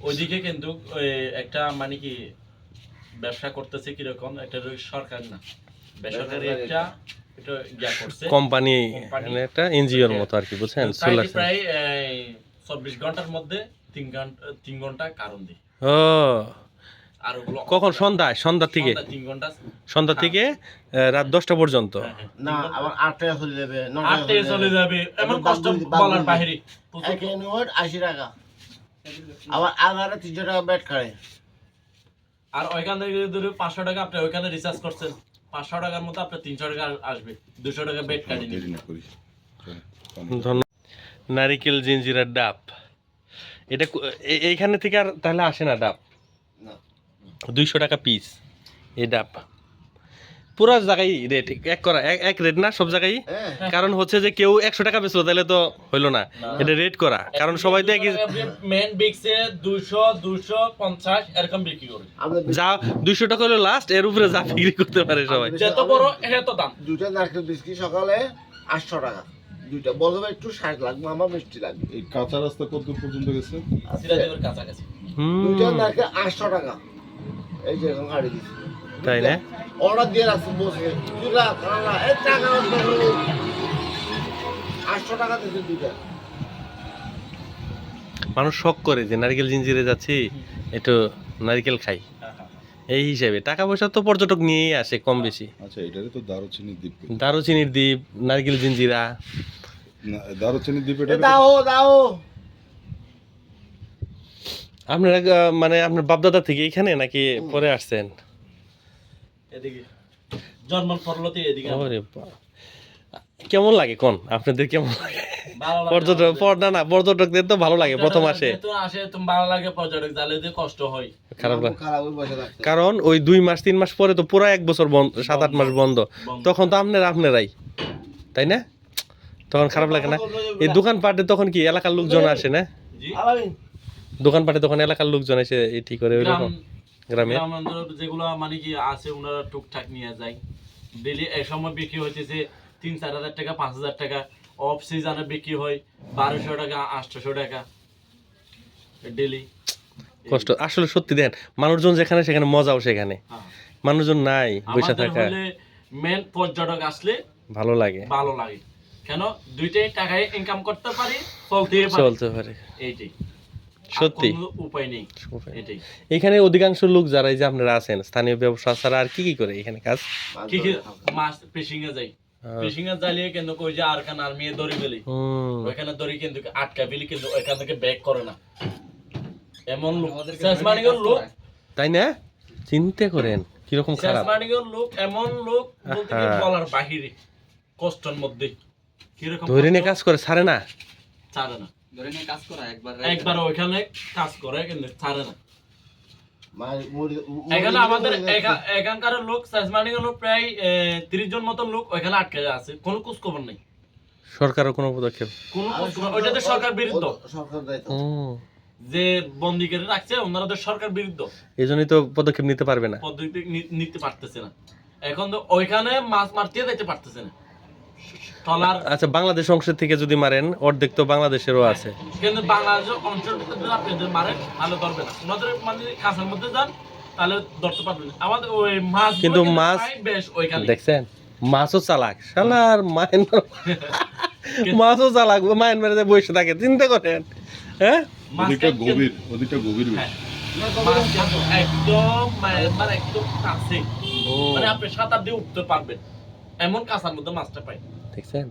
ওইদিকে কিন্তু একটা মানে কি ব্যবসা করতেছে কিরকম, একটা সরকার না বেসরকারি একটা এটা ইয়া করছে কোম্পানি, মানে একটা এনজিওর মতো আর কি, বুঝছেন? সোলার প্রায় 24 ঘন্টার মধ্যে 3 ঘন্টা কারণ দিই। ও আর ওগুলো কখন? সন্ধ্যা থেকে 3 ঘন্টা সন্ধ্যা থেকে রাত 10টা পর্যন্ত। না আবার 8টায় চলে যাবে, 8টায় চলে যাবে, এমন কষ্ট বলার বাইরে। 80 টাকা, আবার 300 টাকা ব্যাট খায়। আর ওইখান থেকে ধরে 500 টাকা আপনি ওইখানে রিচার্জ করছেন, 500 টাকার মতো আপনার 300 টাকা আসবে, 200 টাকা বেড কাটি নিবেন। নারিকেল জিঞ্জিরার ডাব, এটা এইখানে থেকে আর তাহলে আসে না ডাব? না 200 টাকা পিস এই ডাব। পুরো জায়গায় রেট এক রেট না সব জায়গায়? কারণ হচ্ছে যে কেউ 100 টাকা বেচলো তাহলে তো হইলো না, এটা রেট করা, কারণ সবাই তো একই মেন বিক্সে 200 250 এরকম বিক্রি করে। যা 200 টাকা হলো লাস্ট, এর উপরে যা বিক্রি করতে পারে সবাই। যত বড় এত দাম। দুইটা নারকেল বিস্কিট সকালে 800 টাকা, দুইটা বলবে একটু 60 লাগবে, আমার মিষ্টি লাগবে। এই কাঁচা রাস্তা কত দূর পর্যন্ত গেছে? সিরাজগঞ্জের কাছাকাছি। দুইটা নারকেল 800 টাকা, এই যে এখন গাড়ি দিচ্ছে, তাই না? অর্ডার দিয়ে রাখছি বসে, দুইটা কালা এই টাকা 800 টাকা দিচ্ছে দুইটা। মানুষ শখ করে যে নারকেল জিঞ্জিরে যাচ্ছি একটু নারকেল খাই, এই হিসেবে টাকা পয়সা তো পর্যটক নিয়েই আসে কম বেশি। আচ্ছা, এটারে তো দারুচিনি দ্বীপ। দারুচিনির দ্বীপ, নারকেল জিঞ্জিরা। দারুচিনি দ্বীপ এটা দাও আপনারা মানে আপনার বাপদাদা থেকে এখানে নাকি পরে আসছেন? এদিকে জন্ম পরলতি এদিকে। ওরে বাবা, কেমন লাগে কোন আপনাদের, কেমন লাগে? ভালো লাগে। পর্যটকদের তো ভালো লাগে প্রথম আসে, তো আসে তুমি ভালো লাগে, পর্যটক জালে দিয়ে কষ্ট হয়, খারাপ লাগে। খারাপ ওই বসে থাকতে। কারণ ওই 2 মাস 3 মাস পরে তো পুরো 1 বছর বন্ধ, 7-8 মাস বন্ধ, তখন তো আপনারাই, তাই না? তখন খারাপ লাগে না? এই দোকানপাটে তখন কি এলাকার লোকজন আসে না? জি দোকানপাটে তখন এলাকার লোকজন এসে এটি করে ওইরকম গ্রামে যেগুলো মানে কি আছে ওনারা টুকটাক নিয়ে যায় ডেলি। এক সময় বিক্রি হইতেছে 3-4 হাজার টাকা, 5,000 টাকা। অফ সিজনে বিক্রি হয় 1200 টাকা, 800 টাকা ডেলি। কষ্ট আসলে সত্যি, দেন মানুষজন যেখানে সেখানে মজাও সেখানে, মানুষজন নাই বসে থাকা। মেন পর্যটক আসলে ভালো লাগে কেন দুইটাই টাকায় ইনকাম করতে পারি, চলতে পারে, এইটাই সত্যি উপায় নেই এটাই। এখানে অধিকাংশ লোক যারা এই যে আপনারা আছেন স্থানীয় ব্যবসা ছাড়া আর কি করে এখানে কাজ? কি মাছ ফিশিং এ যাই, ফিশিং এ জ্বালিয়ে কিন্তু কই যে আর কান আর্মি দড়ি ফেলি, ওইখানে দড়ি কিন্তু আটকা ফেলি, কিন্তু ওইখান থেকে ব্যাক করে না, এমন লোক শেষমানিগর লোক, তাই না? চিন্তা করেন কিরকম খারাপ শেষমানিগর লোক, এমন লোক বলতে কি বলার বাহিরে, কষ্টের মধ্যে কিরকম ধরে নিয়ে কাজ করে, ছাড়ে না ধরে নিয়ে কাজ করা, একবার ওইখানে কাজ করে কিন্তু ছাড়ে না। এখানে আমাদের এখানকার লোক, শেষমানিগর লোক প্রায় 30 জন মতো লোক ওইখানে আটকে আছে, কোনো খোঁজ খবর নেই, সরকারের কোনো পদক্ষেপ? ওইটাতে সরকার বিরুদ্ধ, সরকার দায়িত্ব যে বন্দি করে রাখছে ওনারা তো সরকার বিরুদ্ধ, এই জন্যই তো পদক্ষেপ নিতে পারবে না, পদ্ধতি নিতে পারতেছে না। এখন তো ওইখানে মাছ মারতে যেতে পারতেছে না। আচ্ছা, বাংলাদেশ অংশ থেকে যদি মারেন অর্ধেক তো বাংলাদেশেরও আছে, কিন্তু বাংলাদেশের অঞ্চল আপনি যদি মারেন তাহলে ধরবে না, ওনাদের মানে কাছের মধ্যে যান তাহলে ধরতে পারবেন। আমাদের ওই মাছ, কিন্তু মাছ বেশ ওইখানে দেখছেন, মাছও চালাক শালার, মাছও চালাক, মায়ের মেরে বসে থাকে, চিন্তা করেন। হ্যাঁ, ওদিকটা গভীর একদম মানে একদম কাছে, মানে আপনি 7-8 দিয়ে উঠতে পারবেন, এমন কাছার মধ্যে মাছটা পাই। দেখছেন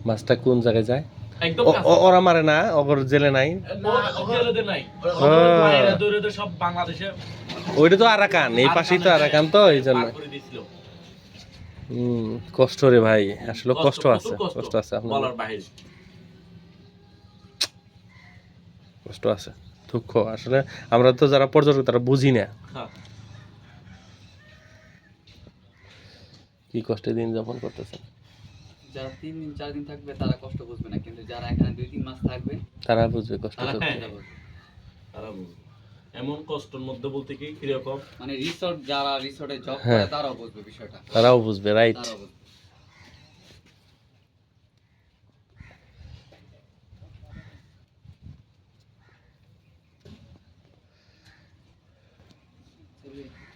মাছটা কোন জায়গায় যায়? একদম ওরা মারে না, ওর জেলে নাই, জেলেদের নাই, দূরে সব বাংলাদেশে। ওইটা তো আরাকান, এই পাশেই তো আরাকান, তো এই জন্য কষ্ট রে ভাই, আসলে কষ্ট আছে বলার বাইরে, কষ্ট আছে, দুঃখ। আসলে আমরা তো যারা পর্যটক তারা বুঝি না কি কষ্টে দিন যাপন করতেছেন। যারা 3-4 দিন থাকবে তারা কষ্ট বুঝবে না, কিন্তু যারা এখানে 2-3 মাস থাকবে তারা বুঝবে কষ্ট। এমন কষ্টের মধ্যে বলতে কি কিরকম, মানে যারা রিসোর্টে জব করে তারাও বুঝবে বিষয়টা, তারাও বুঝবে, রাইট। দুই